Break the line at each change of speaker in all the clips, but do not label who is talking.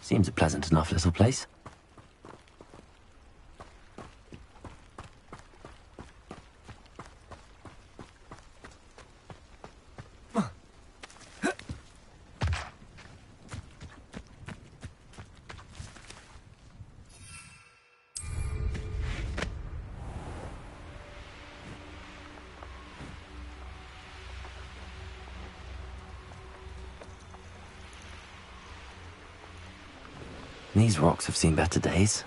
Seems a pleasant enough little place. These rocks have seen better days.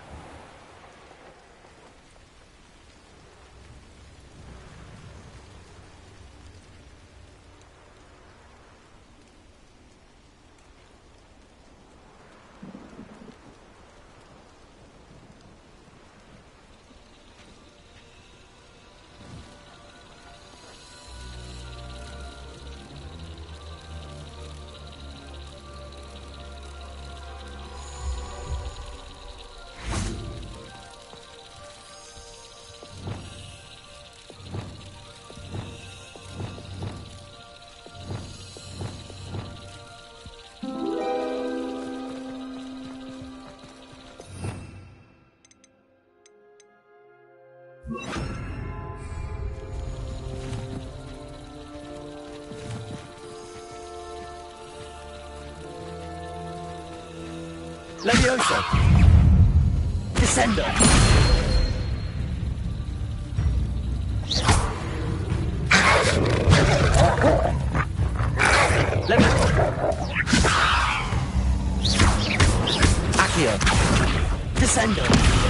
Levioso! Descendo! Accio! Descendo!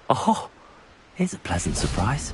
Oh, here's a pleasant surprise.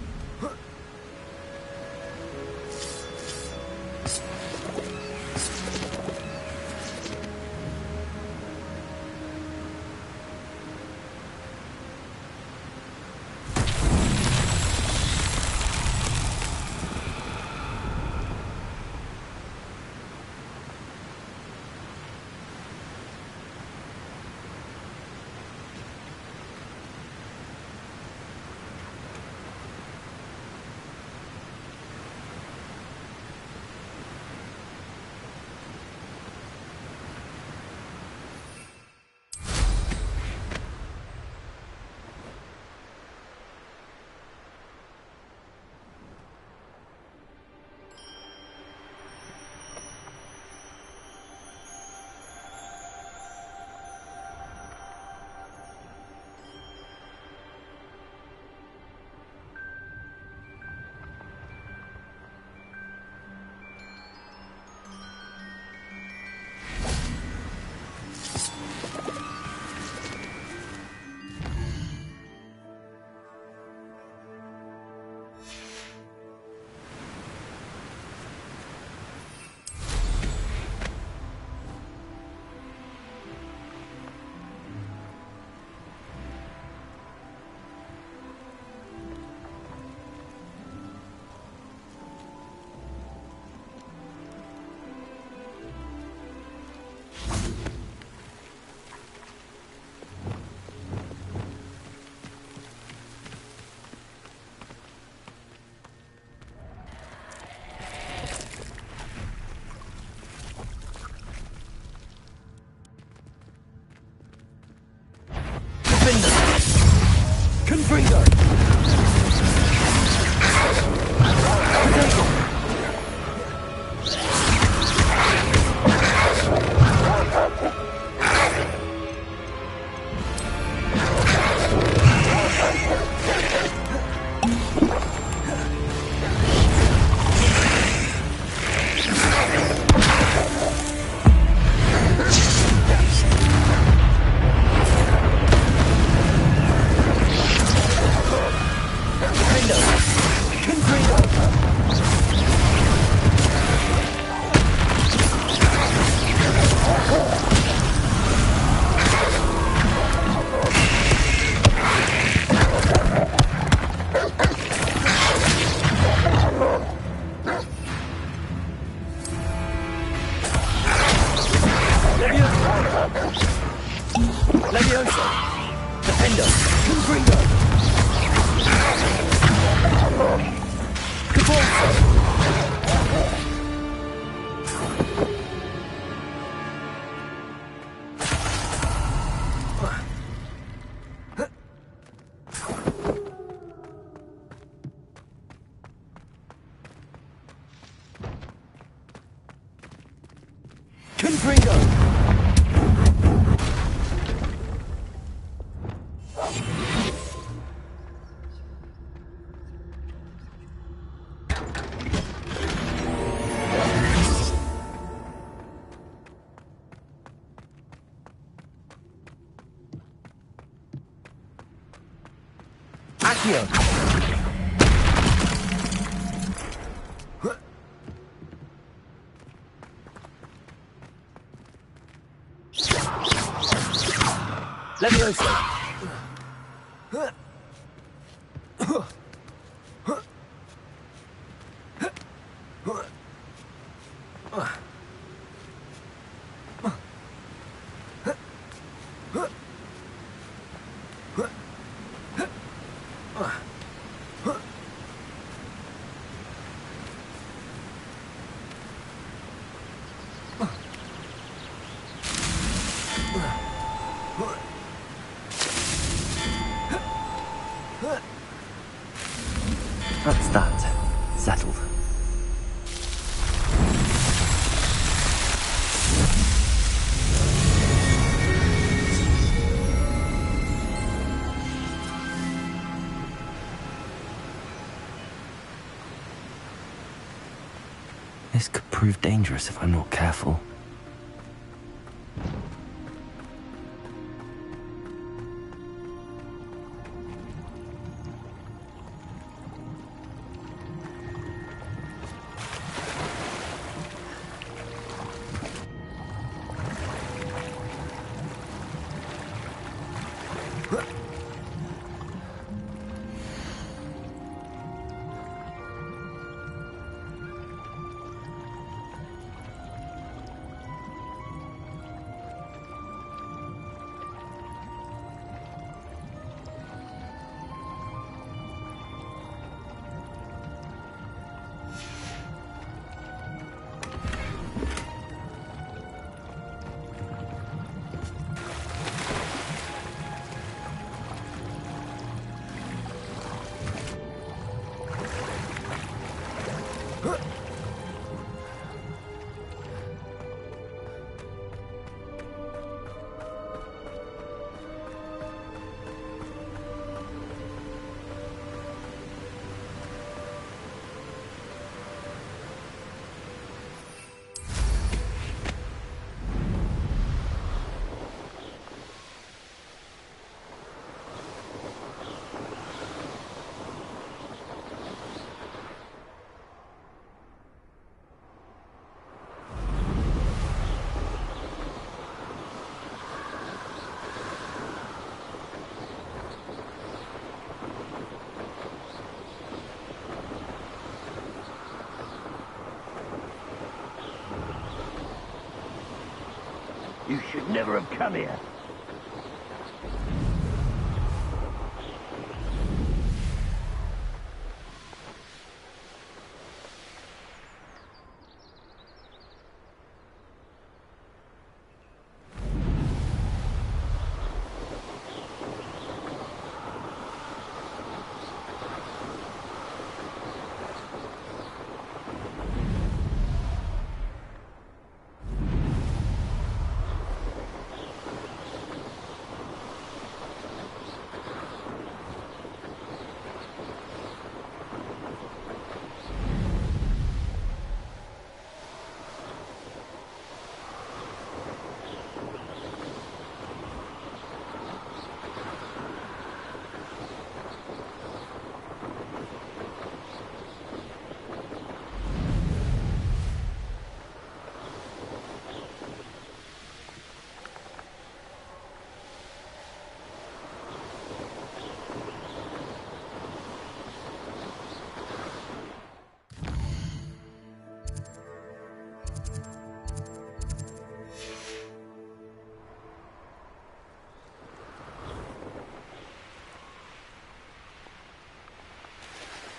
Ringo! Accio! Levioso!
That's that. Settled. This could prove dangerous if I'm not careful.
You should never have come here.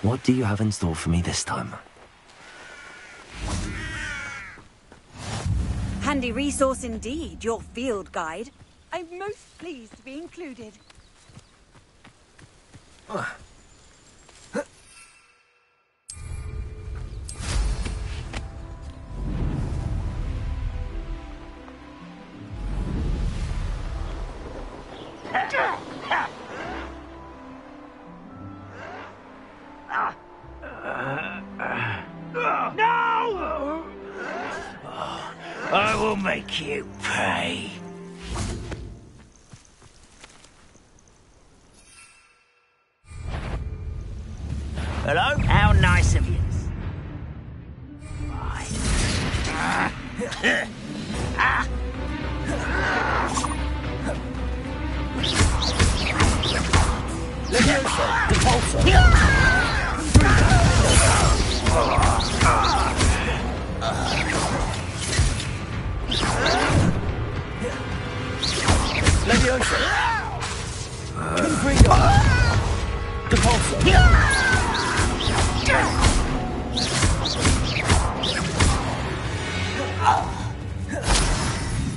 What do you have in store for me this time?
Handy resource indeed, your field guide. I'm most pleased to be included.
We'll make you pay. Hello? How nice of you.
Levioso, Depulso. Levioso. Confrigo. Depulso.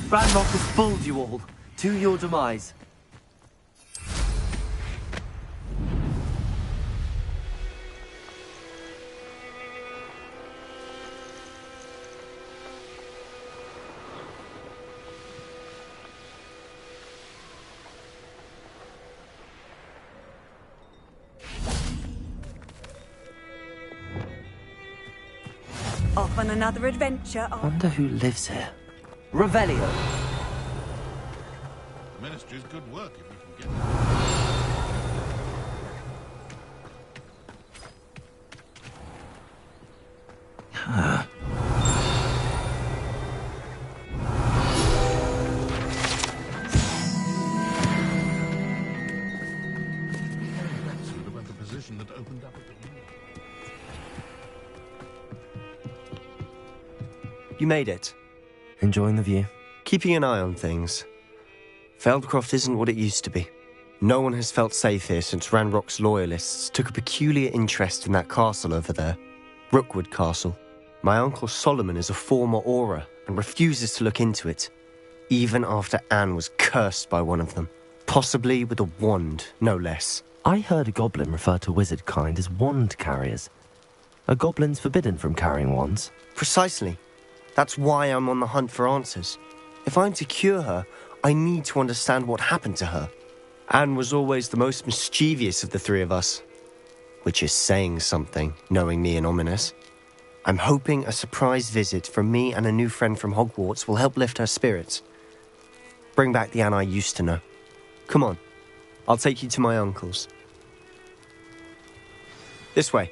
Ranrock has fooled you all. To your demise.
Off on another adventure.
Wonder who lives here.
Revelio.
The Ministry's good work if we can get it. That's about the position that opened up at the end.
You made it.
Enjoying the view?
Keeping an eye on things. Feldcroft isn't what it used to be. No one has felt safe here since Ranrock's loyalists took a peculiar interest in that castle over there. Rookwood Castle. My uncle Solomon is a former Auror and refuses to look into it, even after Anne was cursed by one of them. Possibly with a wand, no less.
I heard a goblin refer to wizard kind as wand carriers. Are goblins forbidden from carrying wands?
Precisely. That's why I'm on the hunt for answers. If I'm to cure her, I need to understand what happened to her. Anne was always the most mischievous of the three of us. Which is saying something, knowing me and Ominous. I'm hoping a surprise visit from me and a new friend from Hogwarts will help lift her spirits. Bring back the Anne I used to know. Come on, I'll take you to my uncle's. This way.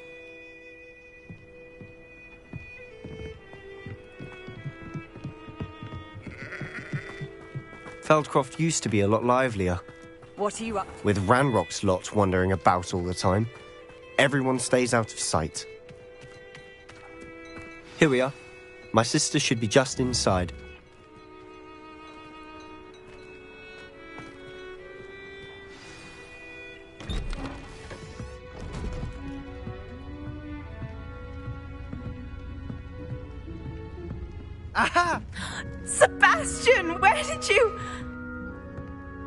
Feldcroft used to be a lot livelier.
What are you up to?
With Ranrock's lot wandering about all the time. Everyone stays out of sight. Here we are. My sister should be just inside.
Aha!
Sebastian, where did you...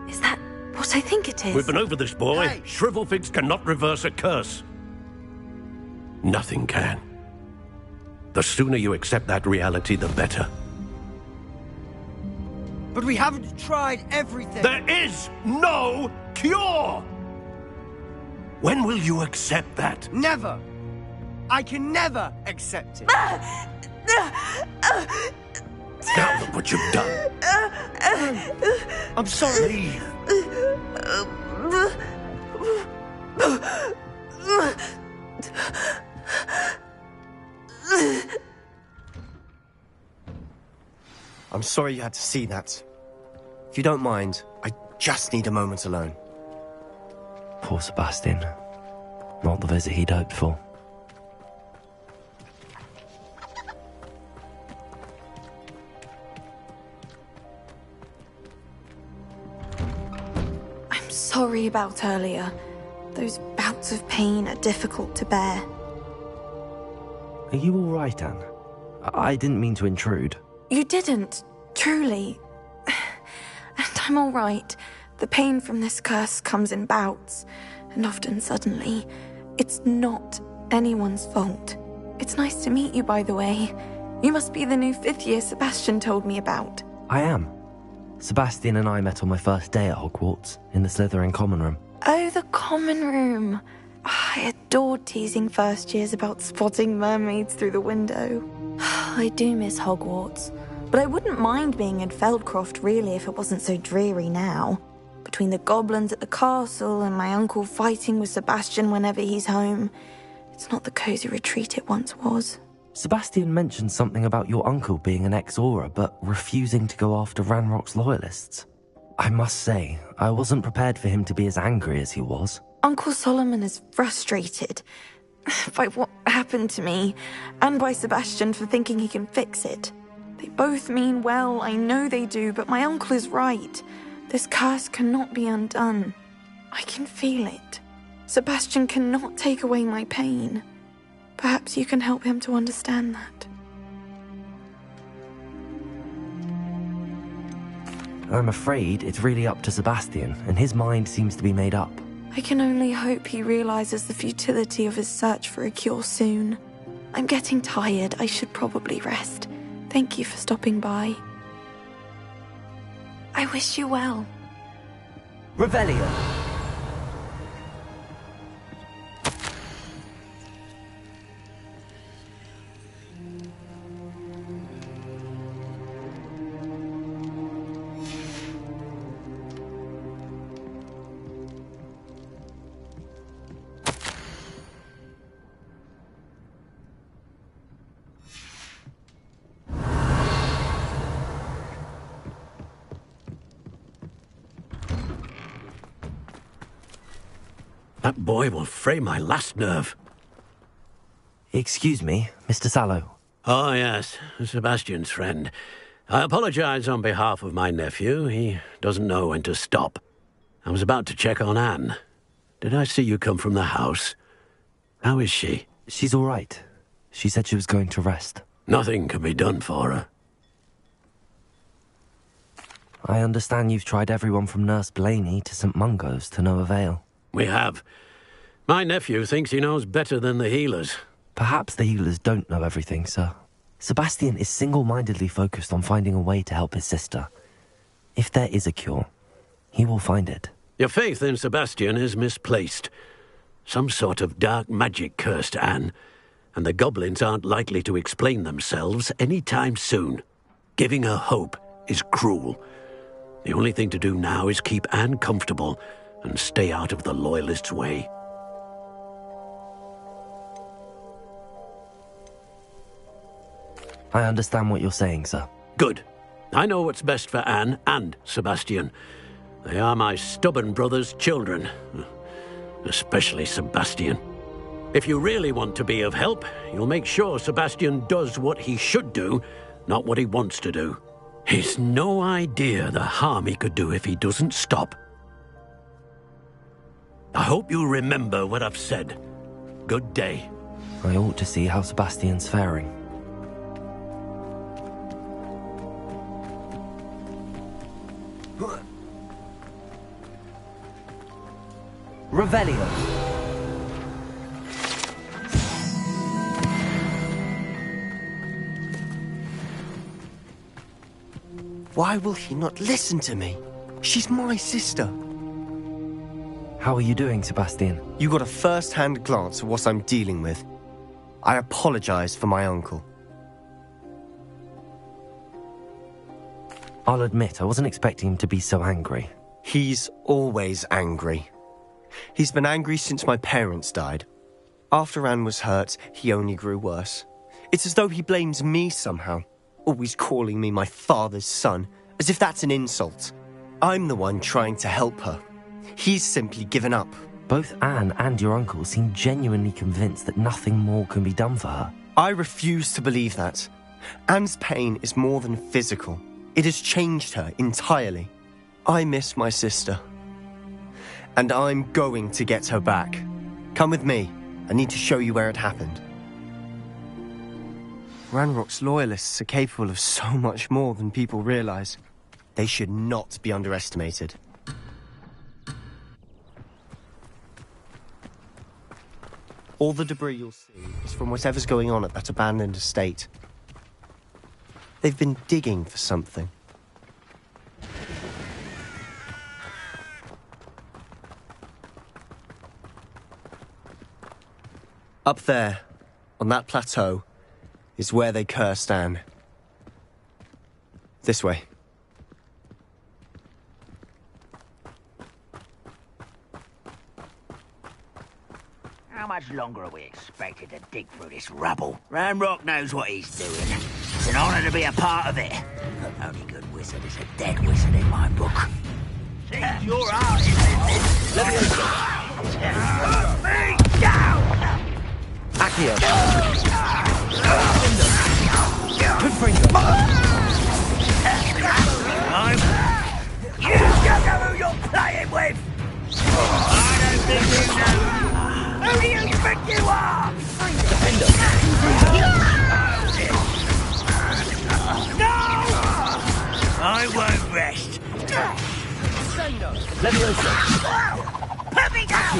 Is that what I think it is?
We've been over this, boy.
Hey.
Shrivelfigs cannot reverse a curse. Nothing can. The sooner you accept that reality, the better.
But we haven't tried everything.
There is no cure! When will you accept that?
Never. I can never accept it.
Now look what you've done.
I'm sorry.
Leave.
I'm sorry you had to see that. If you don't mind, I just need a moment alone.
Poor Sebastian. Not the visit he'd hoped for.
I'm sorry about earlier. Those bouts of pain are difficult to bear.
Are you all right, Anne? I didn't mean to intrude.
You didn't, truly. And I'm all right. The pain from this curse comes in bouts, and often suddenly. It's not anyone's fault. It's nice to meet you, by the way. You must be the new 5th year Sebastian told me about.
I am. Sebastian and I met on my first day at Hogwarts, in the Slytherin common room.
Oh, the common room. I adored teasing first years about spotting mermaids through the window. I do miss Hogwarts. But I wouldn't mind being in Feldcroft, really, if it wasn't so dreary now. Between the goblins at the castle and my uncle fighting with Sebastian whenever he's home, it's not the cosy retreat it once was.
Sebastian mentioned something about your uncle being an ex-Auror, but refusing to go after Ranrock's loyalists. I must say, I wasn't prepared for him to be as angry as he was.
Uncle Solomon is frustrated by what happened to me, and by Sebastian for thinking he can fix it. They both mean well, I know they do, but my uncle is right. This curse cannot be undone. I can feel it. Sebastian cannot take away my pain. Perhaps you can help him to understand that.
I'm afraid it's really up to Sebastian, and his mind seems to be made up.
I can only hope he realizes the futility of his search for a cure soon. I'm getting tired. I should probably rest. Thank you for stopping by. I wish you well.
Revelio!
That boy will fray my last nerve.
Excuse me, Mr. Sallow.
Oh, yes, Sebastian's friend. I apologize on behalf of my nephew. He doesn't know when to stop. I was about to check on Anne. Did I see you come from the house? How is she?
She's all right. She said she was going to rest.
Nothing can be done for her.
I understand you've tried everyone from Nurse Blaney to St. Mungo's to no avail.
We have. My nephew thinks he knows better than the healers.
Perhaps the healers don't know everything, sir. Sebastian is single-mindedly focused on finding a way to help his sister. If there is a cure, he will find it.
Your faith in Sebastian is misplaced. Some sort of dark magic cursed Anne, and the goblins aren't likely to explain themselves any time soon. Giving her hope is cruel. The only thing to do now is keep Anne comfortable and stay out of the Loyalists' way.
I understand what you're saying, sir.
Good. I know what's best for Anne and Sebastian. They are my stubborn brother's children. Especially Sebastian. If you really want to be of help, you'll make sure Sebastian does what he should do, not what he wants to do. He's no idea the harm he could do if he doesn't stop. I hope you remember what I've said. Good day.
I ought to see how Sebastian's faring. Revelio!
Why will he not listen to me? She's my sister.
How are you doing, Sebastian?
You got a first-hand glance of what I'm dealing with. I apologize for my uncle.
I'll admit, I wasn't expecting him to be so angry.
He's always angry. He's been angry since my parents died. After Anne was hurt, he only grew worse. It's as though he blames me somehow, always calling me my father's son, as if that's an insult. I'm the one trying to help her. He's simply given up.
Both Anne and your uncle seem genuinely convinced that nothing more can be done for her.
I refuse to believe that. Anne's pain is more than physical. It has changed her entirely. I miss my sister. And I'm going to get her back. Come with me. I need to show you where it happened. Ranrock's loyalists are capable of so much more than people realize. They should not be underestimated. All the debris you'll see is from whatever's going on at that abandoned estate. They've been digging for something. Up there, on that plateau, is where they cursed Anne. This way.
How much longer are we expected to dig through this rubble? Ramrock knows what he's doing. It's an honor to be a part of it. The only good wizard is a dead wizard in my book. Seems your art is in this. Let me down!
Accio!
You don't know who you're playing with! I don't think you know. Who do you think you are? No! I won't rest. Put me down!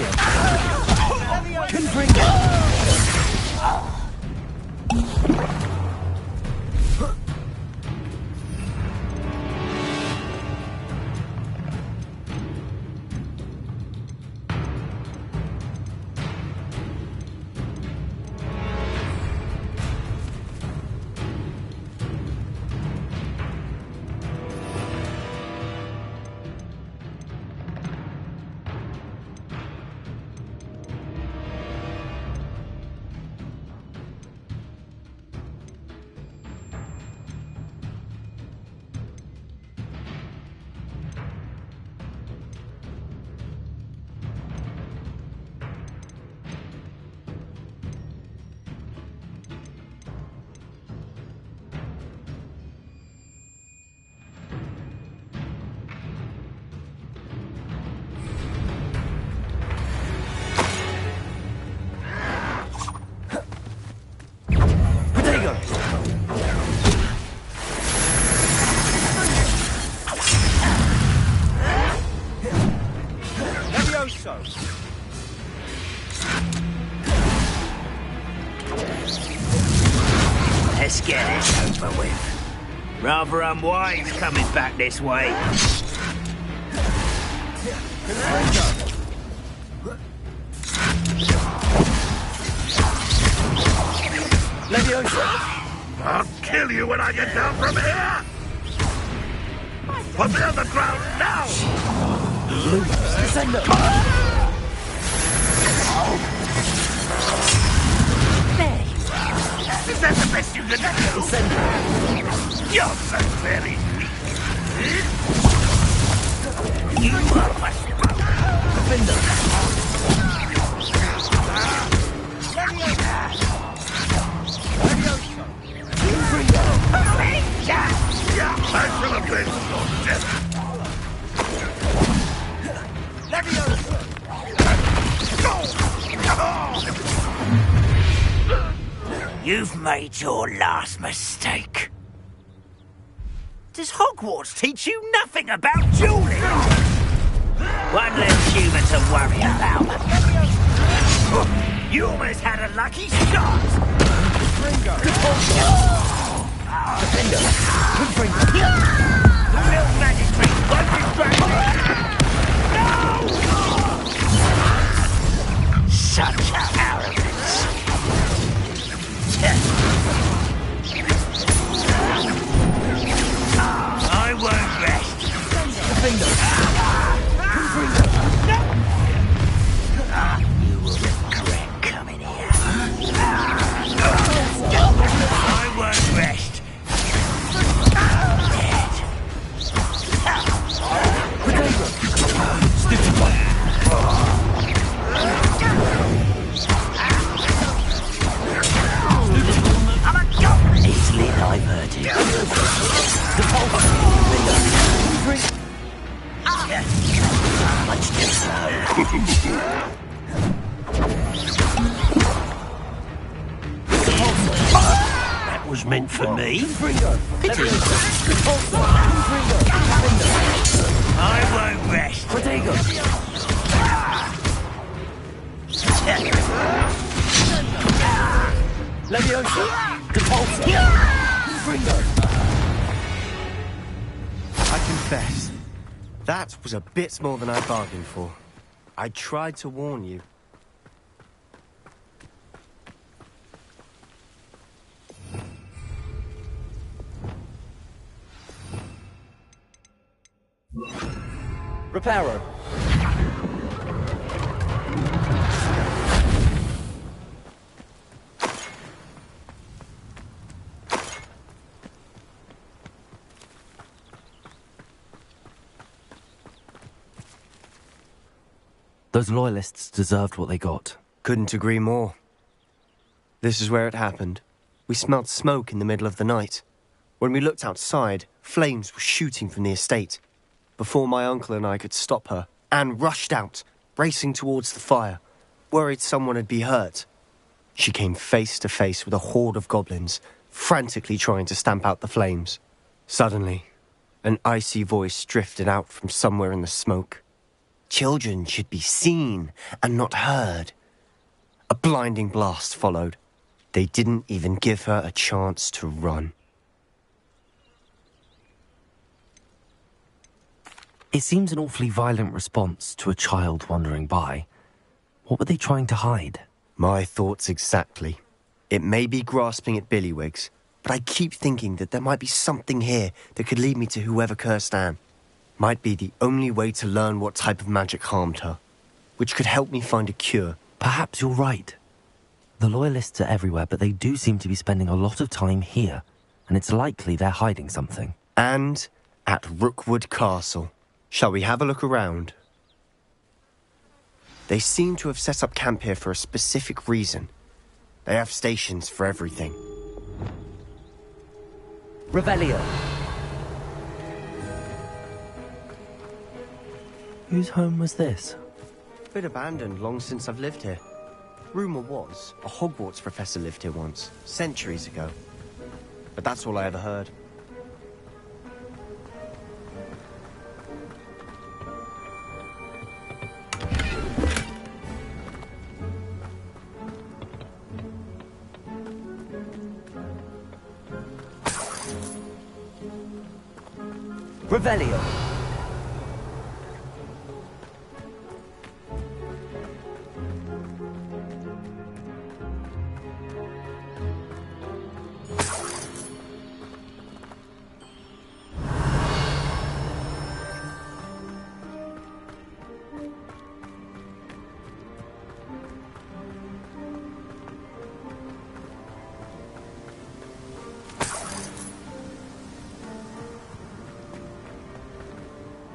Let's get this over with. Rather unwise coming back this way.
I'll kill you when I get down from here! Put me on the ground now! Is that the best you can do? You're so very weak. You are possible. I shall avenge your death.
You've made your last mistake. Does Hogwarts teach you nothing about dueling? One less human to worry about. You almost had a lucky shot. The milk magic trick won't distract me. No! Such arrogance. I won't rest. You will regret coming here. I won't rest. Easily diverted. Much too slow. That was meant for me. Pity. I won't rest.
I confess, that was a bit more than I bargained for. I tried to warn you.
Reparo.
Those loyalists deserved what they got.
Couldn't agree more. This is where it happened. We smelled smoke in the middle of the night. When we looked outside, flames were shooting from the estate. Before my uncle and I could stop her, Anne rushed out, racing towards the fire, worried someone had been hurt. She came face to face with a horde of goblins, frantically trying to stamp out the flames. Suddenly, an icy voice drifted out from somewhere in the smoke. Children should be seen and not heard. A blinding blast followed. They didn't even give her a chance to run.
It seems an awfully violent response to a child wandering by. What were they trying to hide?
My thoughts exactly. It may be grasping at billywhigs, but I keep thinking that there might be something here that could lead me to whoever cursed Anne. Might be the only way to learn what type of magic harmed her, which could help me find a cure.
Perhaps you're right. The Loyalists are everywhere, but they do seem to be spending a lot of time here, and it's likely they're hiding something.
And at Rookwood Castle. Shall we have a look around? They seem to have set up camp here for a specific reason. They have stations for everything.
Revelio.
Whose home was this?
Been abandoned long since I've lived here. Rumour was, a Hogwarts professor lived here once, centuries ago. But that's all I ever heard.
Revelio.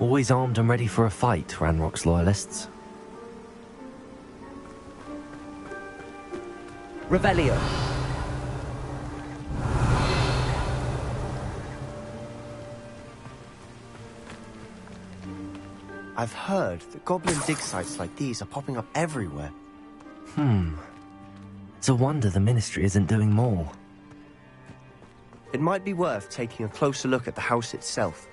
Always armed and ready for a fight, Ranrock's Loyalists.
Revelio.
I've heard that goblin dig sites like these are popping up everywhere.
It's a wonder the Ministry isn't doing more.
It might be worth taking a closer look at the house itself.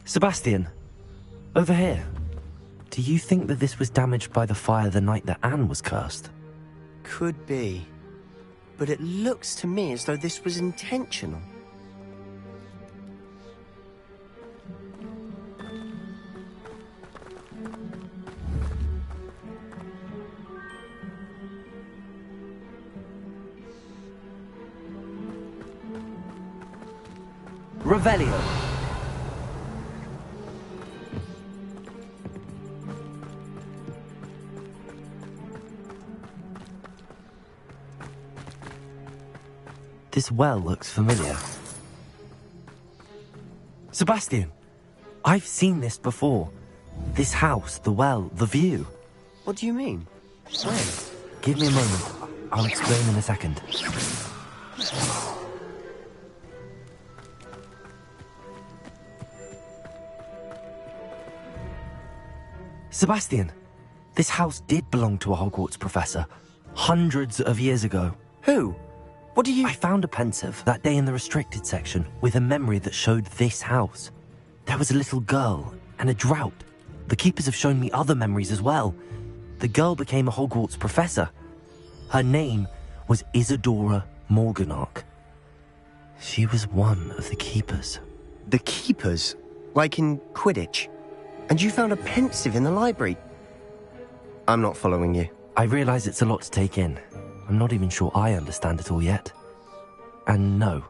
Sebastian, over here. Do you think that this was damaged by the fire the night that Anne was cursed?
Could be. But it looks to me as though this was intentional.
Revelio.
This well looks familiar. Sebastian, I've seen this before. This house, the well, the view.
What do you mean? When?
Give me a moment. I'll explain in a second. Sebastian, this house did belong to a Hogwarts professor, hundreds of years ago.
Who? What do you...
I found a pensive that day in the restricted section with a memory that showed this house. There was a little girl and a drought. The keepers have shown me other memories as well. The girl became a Hogwarts professor. Her name was Isadora Morganach. She was one of the keepers.
The keepers? Like in Quidditch? And you found a pensive in the library. I'm not following you.
I realize it's a lot to take in. I'm not even sure I understand it all yet. And no,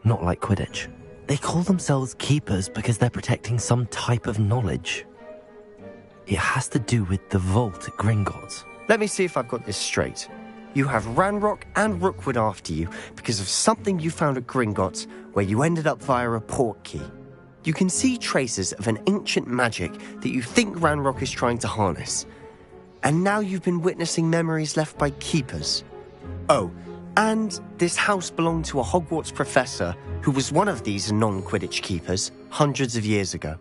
not like Quidditch. They call themselves keepers because they're protecting some type of knowledge. It has to do with the vault at Gringotts.
Let me see if I've got this straight. You have Ranrock and Rookwood after you because of something you found at Gringotts where you ended up via a port key. You can see traces of an ancient magic that you think Ranrock is trying to harness. And now you've been witnessing memories left by keepers. Oh, and this house belonged to a Hogwarts professor who was one of these non-Quidditch keepers hundreds of years ago.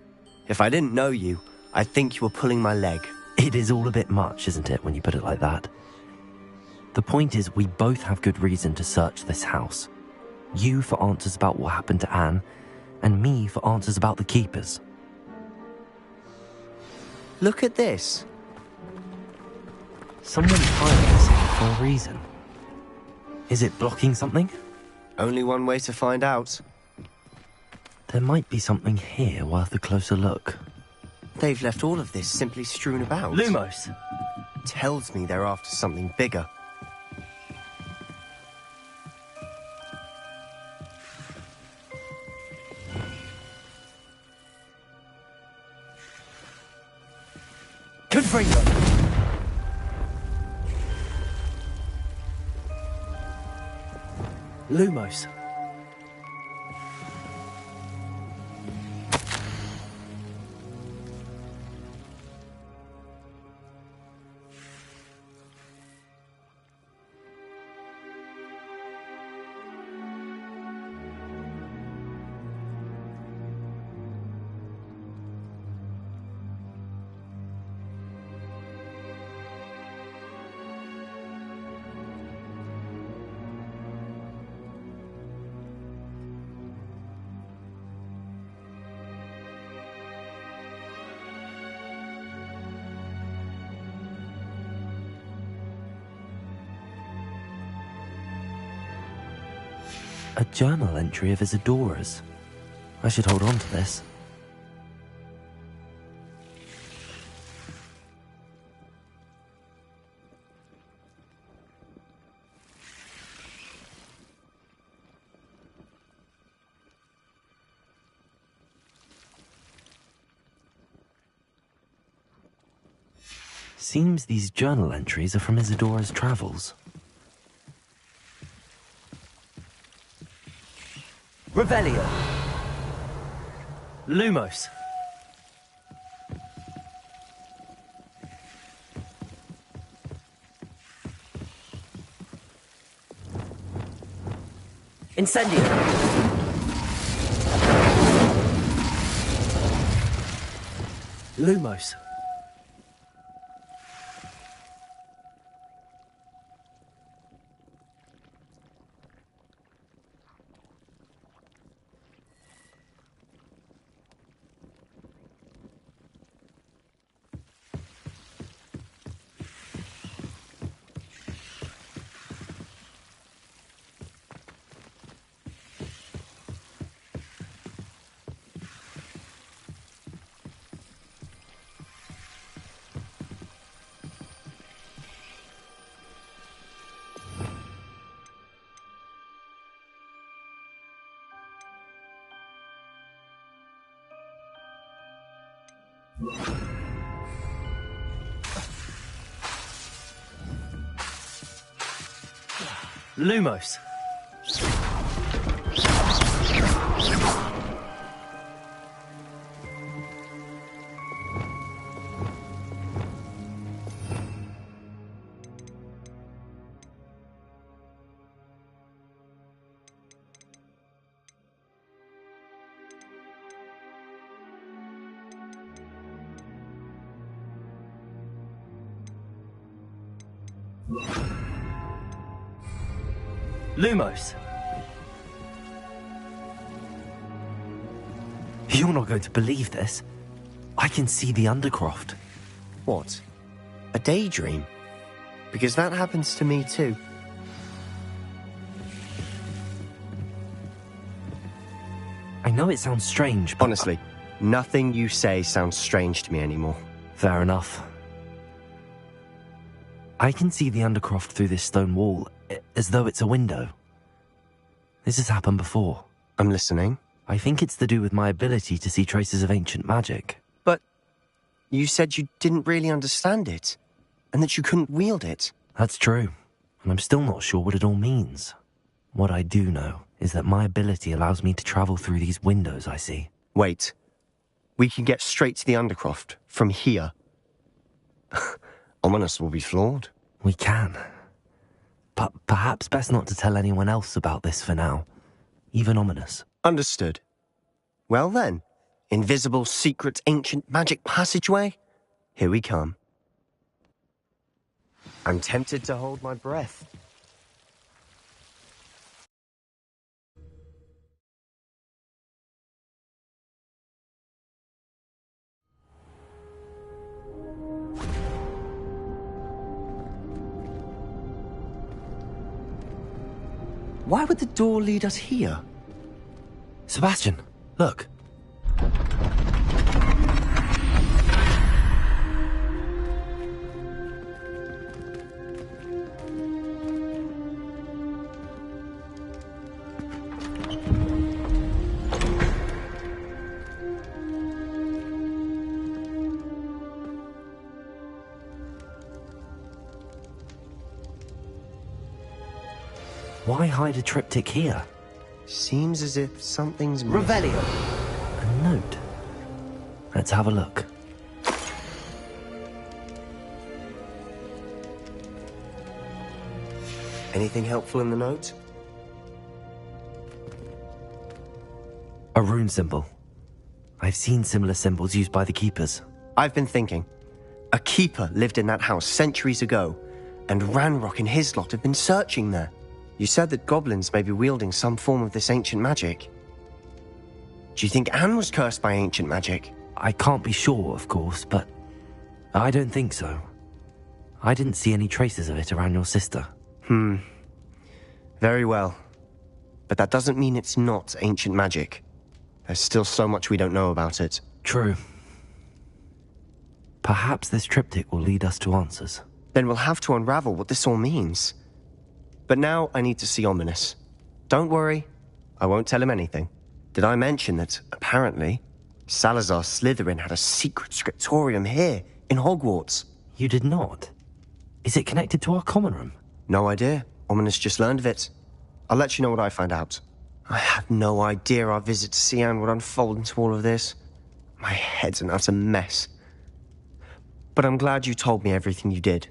If I didn't know you, I'd think you were pulling my leg.
It is all a bit much, isn't it, when you put it like that? The point is, we both have good reason to search this house. You for answers about what happened to Anne, and me for answers about the keepers.
Look at this.
Someone tied this here for a reason. Is it blocking something?
Only one way to find out.
There might be something here worth a closer look.
They've left all of this simply strewn about.
Lumos!
Tells me they're after something bigger.
Confringo! Lumos. A journal entry of Isadora's. I should hold on to this. Seems these journal entries are from Isadora's travels. Revelio. Lumos. Incendio. Lumos. Lumos. Lumos. You're not going to believe this. I can see the Undercroft.
What? A daydream? Because that happens to me too.
I know it sounds strange, but...
Honestly, Nothing you say sounds strange to me anymore.
Fair enough. I can see the Undercroft through this stone wall, as though it's a window. This has happened before.
I'm listening.
I think it's to do with my ability to see traces of ancient magic.
But you said you didn't really understand it, and that you couldn't wield it.
That's true, and I'm still not sure what it all means. What I do know is that my ability allows me to travel through these windows I see.
Wait. We can get straight to the Undercroft from here. Ominous will be floored.
We can. But perhaps best not to tell anyone else about this for now. Even Ominous.
Understood. Well then, invisible, secret, ancient magic passageway? Here we come. I'm tempted to hold my breath. Why would the door lead us here?
Sebastian, look. Why hide a triptych here?
Seems as if something's
Revelio.
A note. Let's have a look.
Anything helpful in the note?
A rune symbol. I've seen similar symbols used by the keepers.
I've been thinking. A keeper lived in that house centuries ago, and Ranrock and his lot have been searching there. You said that goblins may be wielding some form of this ancient magic. Do you think Anne was cursed by ancient magic?
I can't be sure, of course, but I don't think so. I didn't see any traces of it around your sister.
Very well. But that doesn't mean it's not ancient magic. There's still so much we don't know about it.
True. Perhaps this triptych will lead us to answers.
Then we'll have to unravel what this all means. But now I need to see Ominous. Don't worry, I won't tell him anything. Did I mention that, apparently, Salazar Slytherin had a secret scriptorium here, in Hogwarts?
You did not? Is it connected to our common room?
No idea. Ominous just learned of it. I'll let you know what I find out. I had no idea our visit to Cian would unfold into all of this. My head's an utter mess. But I'm glad you told me everything you did.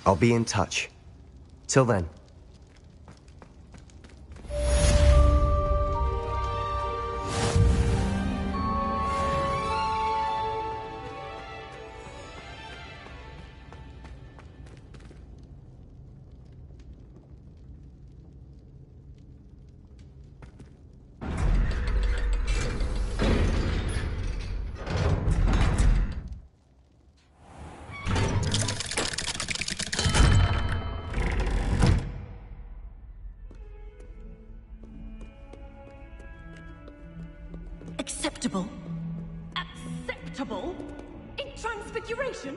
I'll be in touch. Till then.
Acceptable? Acceptable? In Transfiguration?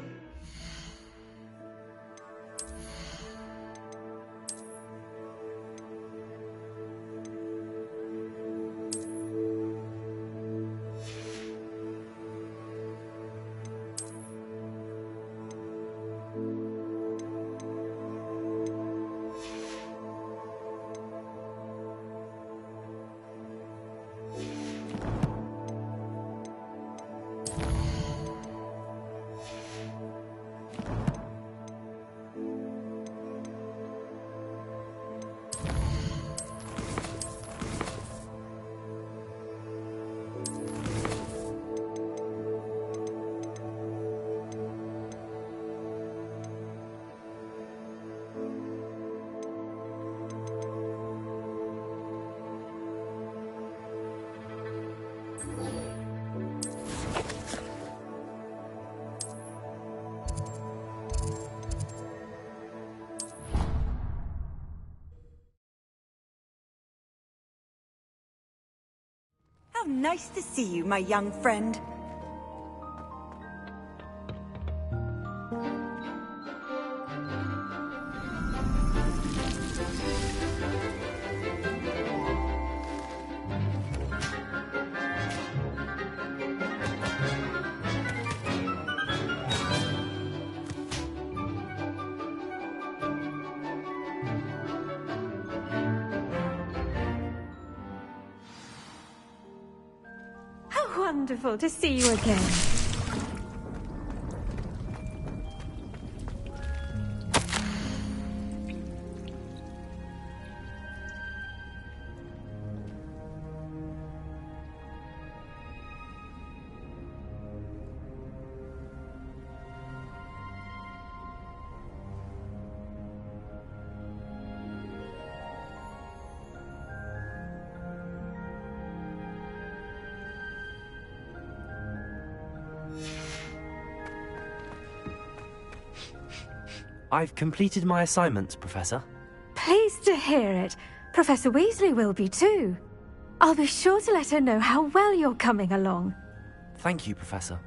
How nice to see you, my young friend.
Wonderful to see you again.
I've completed my assignments, Professor.
Pleased to hear it. Professor Weasley will be too. I'll be sure to let her know how well you're coming along.
Thank you, Professor.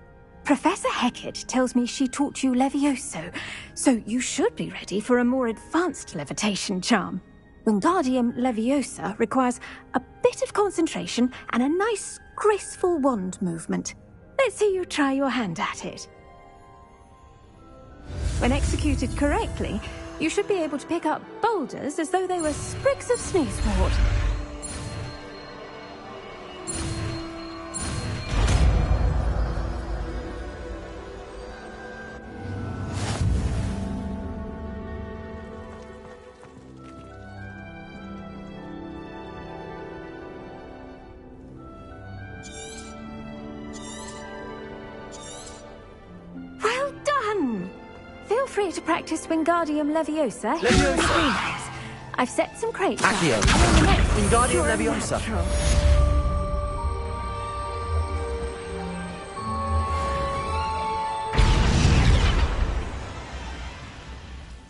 Professor Hecat tells me she taught you Levioso, so you should be ready for a more advanced levitation charm. Wingardium Leviosa requires a bit of concentration and a nice, graceful wand movement. Let's see you try your hand at it. When executed correctly, you should be able to pick up boulders as though they were sprigs of sneezewort. Well done! Feel free to practice Wingardium Leviosa here in the greenhouse. I've set some crates up.
Accio! Wingardium Leviosa!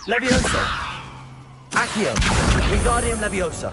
Leviosa! Accio! Wingardium Leviosa!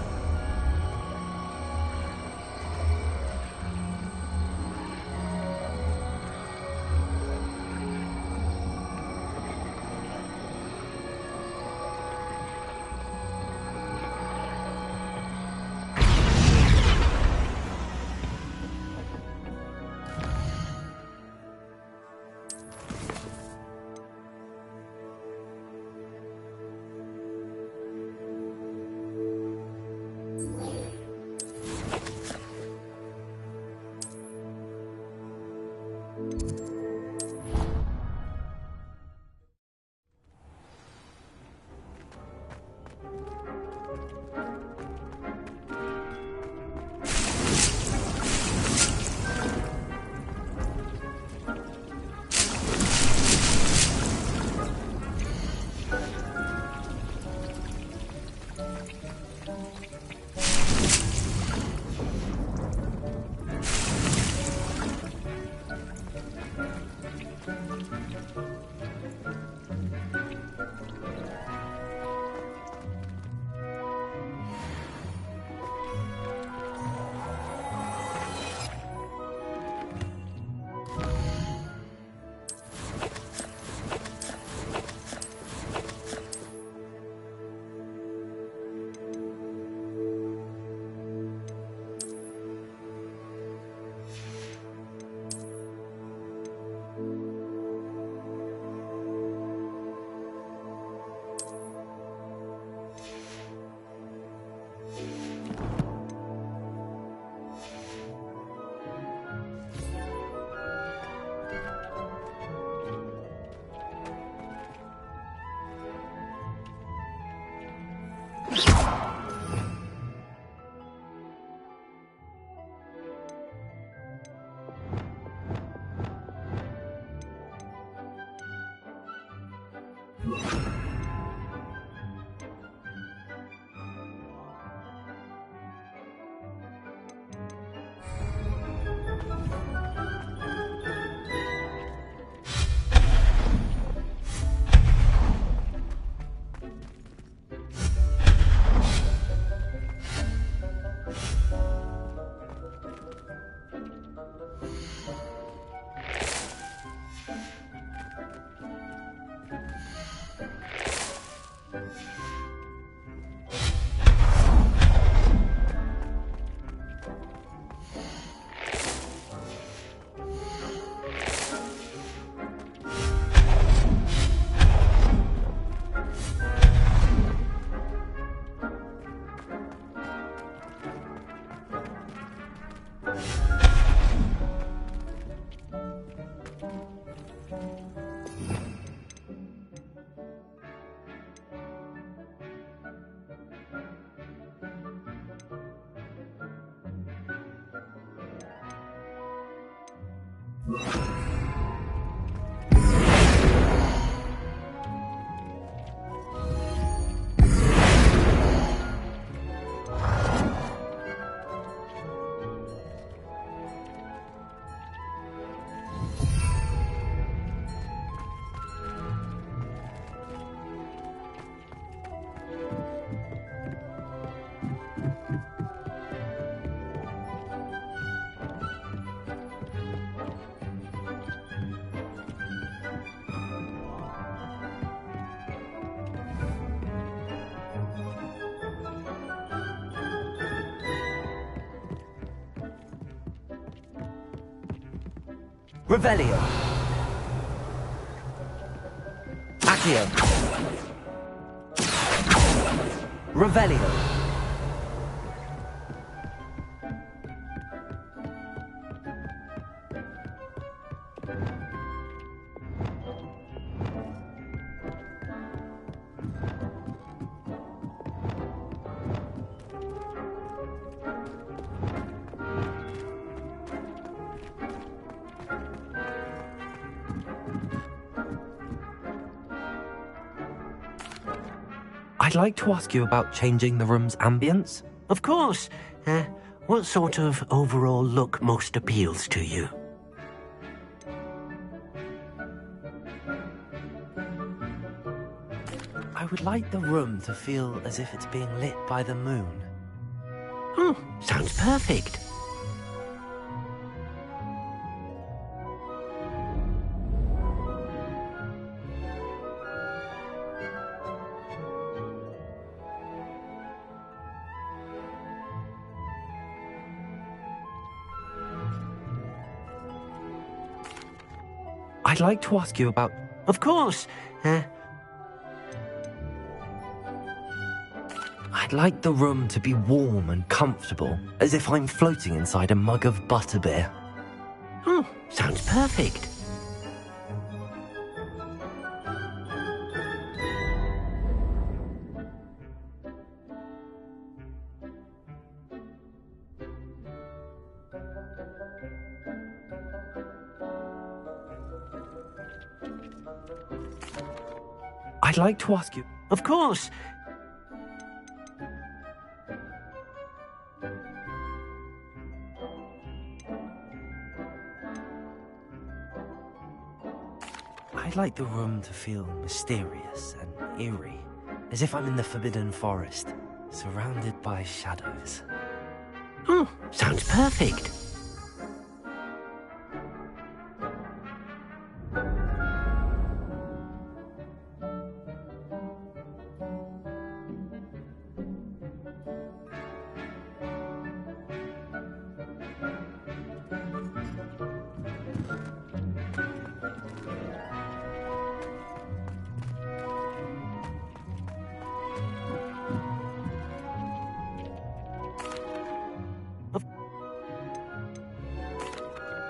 Revelio. Accio. Revelio.
I'd like to ask you about changing the room's ambience.
Of course. What sort of overall look most appeals to you?
I would like the room to feel as if it's being lit by the moon.
Oh, sounds perfect.
I'd like to ask you about...
Of course.
I'd like the room to be warm and comfortable, as if I'm floating inside a mug of butterbeer.
Oh, sounds perfect.
I'd like to ask you...
Of course.
I'd like the room to feel mysterious and eerie, as if I'm in the Forbidden Forest, surrounded by shadows.
Oh, sounds perfect.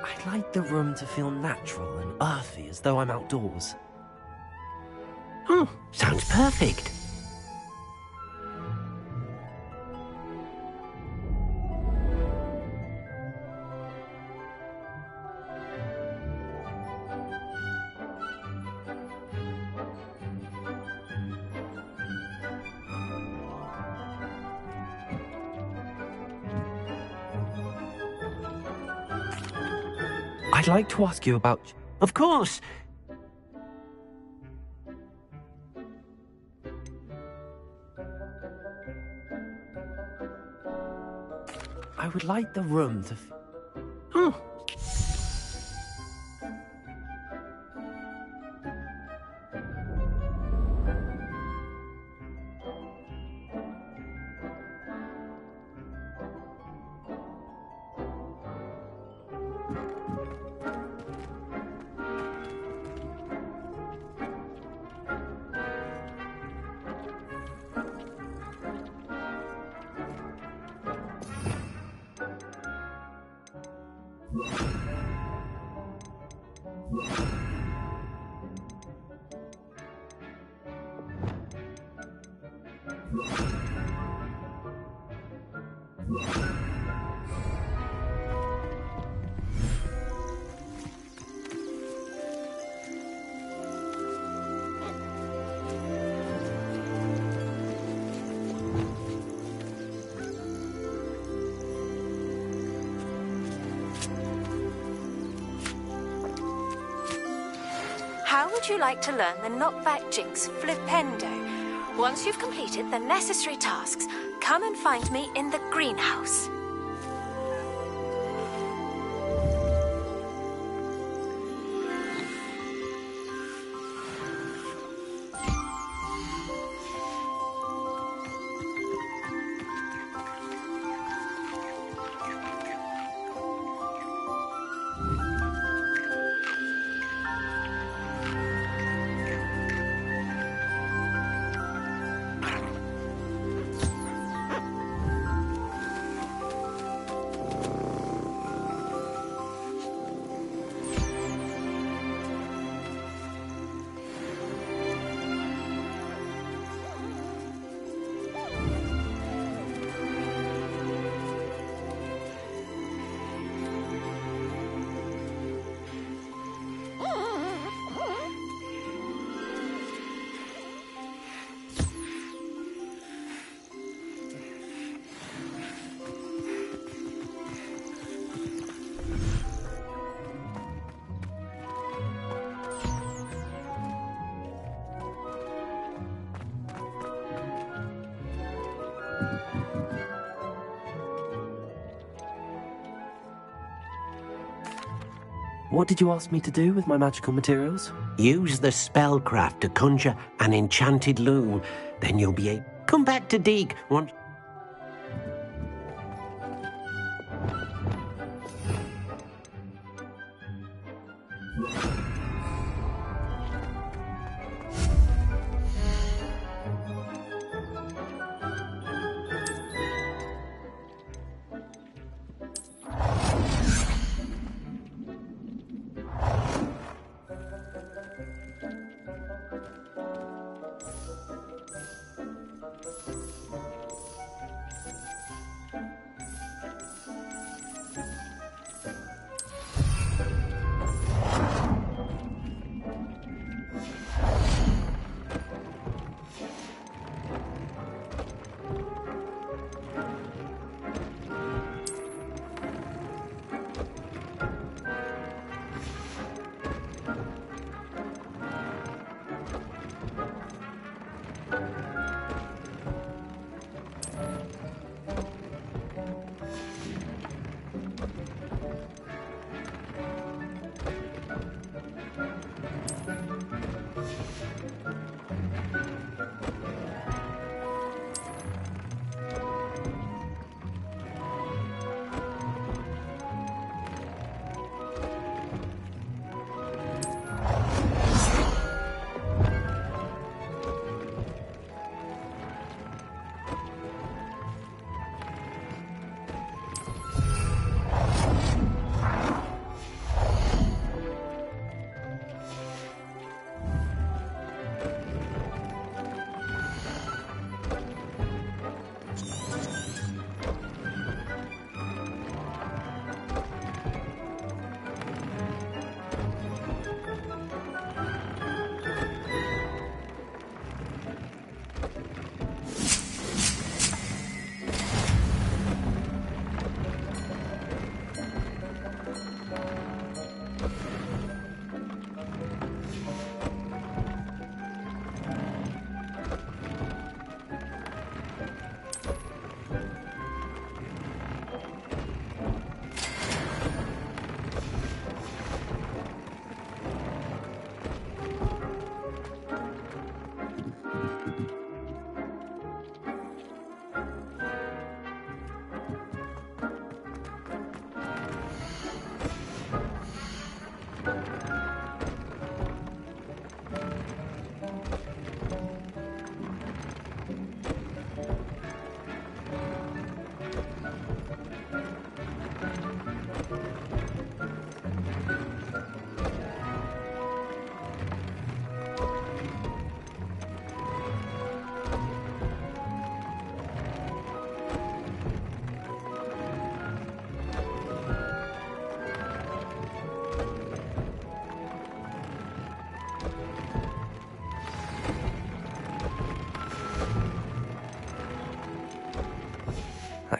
I'd like the room to feel natural and earthy, as though I'm outdoors.
Oh, sounds perfect.
I'd like to ask you about...
Of course.
I would like the room to...
Oh.
would you like to learn the knockback jinx flipendo? Once you've completed the necessary tasks, come and find me in the greenhouse.
What did you ask me to do with my magical materials?
Use the spellcraft to conjure an enchanted loom. Then you'll be able... Come back to Deek once...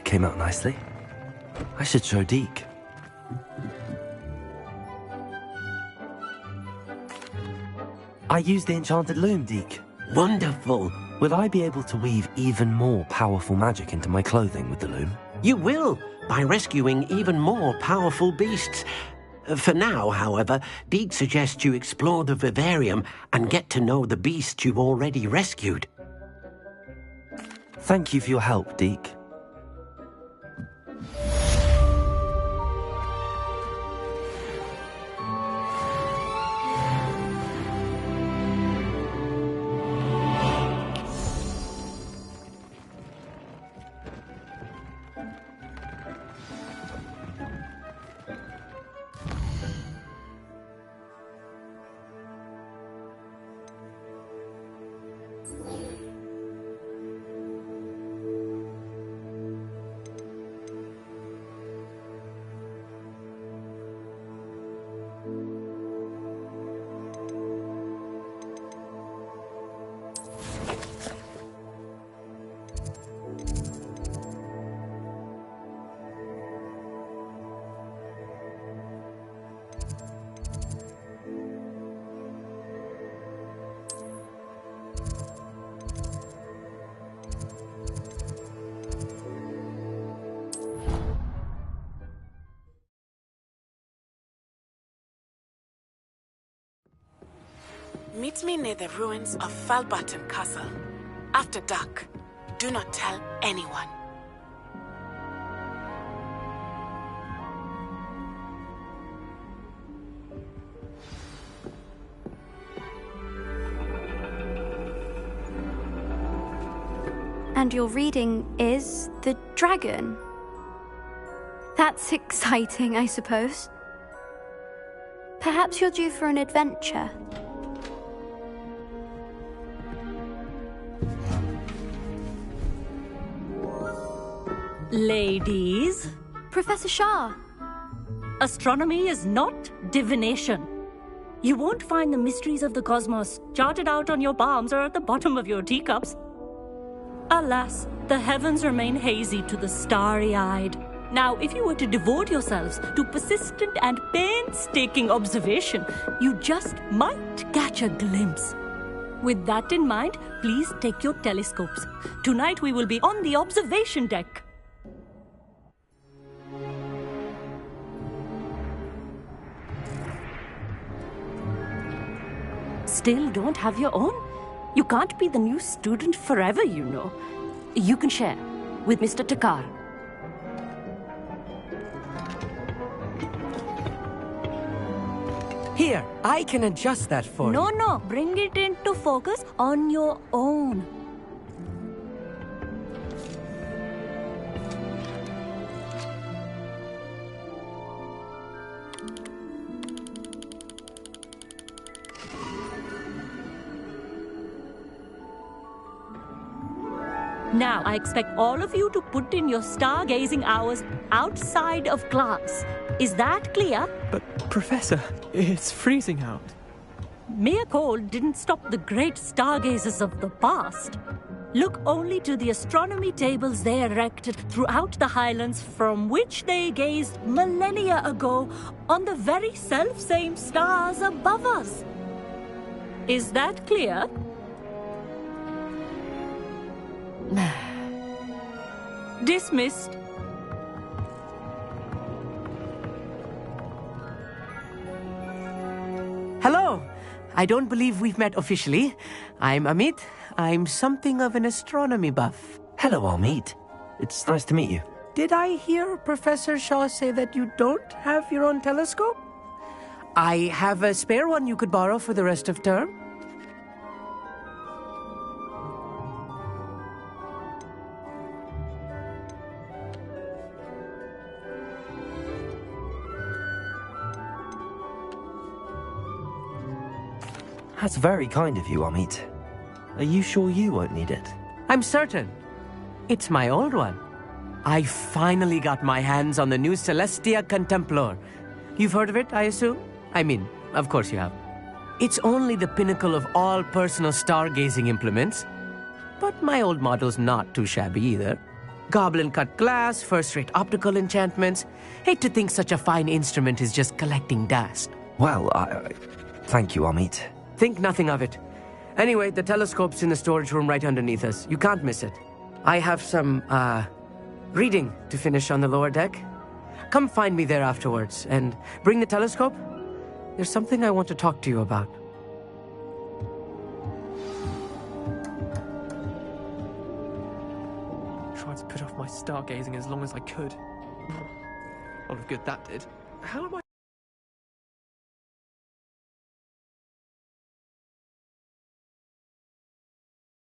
Came out nicely. I should show Deek. I used the enchanted loom, Deke.
Wonderful.
Will I be able to weave even more powerful magic into my clothing with the loom?
You will, by rescuing even more powerful beasts. For now, however, Deke suggests you explore the vivarium and get to know the beasts you've already rescued.
Thank you for your help, Deke.
Meet me near the ruins of Falbutton Castle. After dark. Do not tell anyone.
And your reading is The Dragon. That's exciting, I suppose. Perhaps you're due for an adventure.
Ladies.
Professor Shah.
Astronomy is not divination. You won't find the mysteries of the cosmos charted out on your palms or at the bottom of your teacups. Alas, the heavens remain hazy to the starry-eyed. Now, if you were to devote yourselves to persistent and painstaking observation, you just might catch a glimpse. With that in mind, please take your telescopes. Tonight we will be on the observation deck. Still don't have your own? You can't be the new student forever, you know. You can share with Mr. Takar.
Here, I can adjust that for you.
No, bring it into focus on your own. Now, I expect all of you to put in your stargazing hours outside of class. Is that clear?
But, Professor, it's freezing out.
Mere cold didn't stop the great stargazers of the past. Look only to the astronomy tables they erected throughout the highlands from which they gazed millennia ago on the very self-same stars above us. Is that clear? Dismissed.
Hello. I don't believe we've met officially. I'm Amit. I'm something of an astronomy buff.
Hello, Amit. It's nice to meet you.
Did I hear Professor Shaw say that you don't have your own telescope? I have a spare one you could borrow for the rest of term.
That's very kind of you, Amit. Are you sure you won't need it?
I'm certain. It's my old one. I finally got my hands on the new Celestia Contemplar. You've heard of it, I assume? I mean, of course you have. It's only the pinnacle of all personal stargazing implements. But my old model's not too shabby either. Goblin-cut glass, first-rate optical enchantments. Hate to think such a fine instrument is just collecting dust.
Well, thank you, Amit.
think nothing of it. Anyway, the telescope's in the storage room right underneath us. You can't miss it. I have some, reading to finish on the lower deck. Come find me there afterwards, and bring the telescope. There's something I want to talk to you about.
Tried to put off my stargazing as long as I could. A lot of good that did. How am I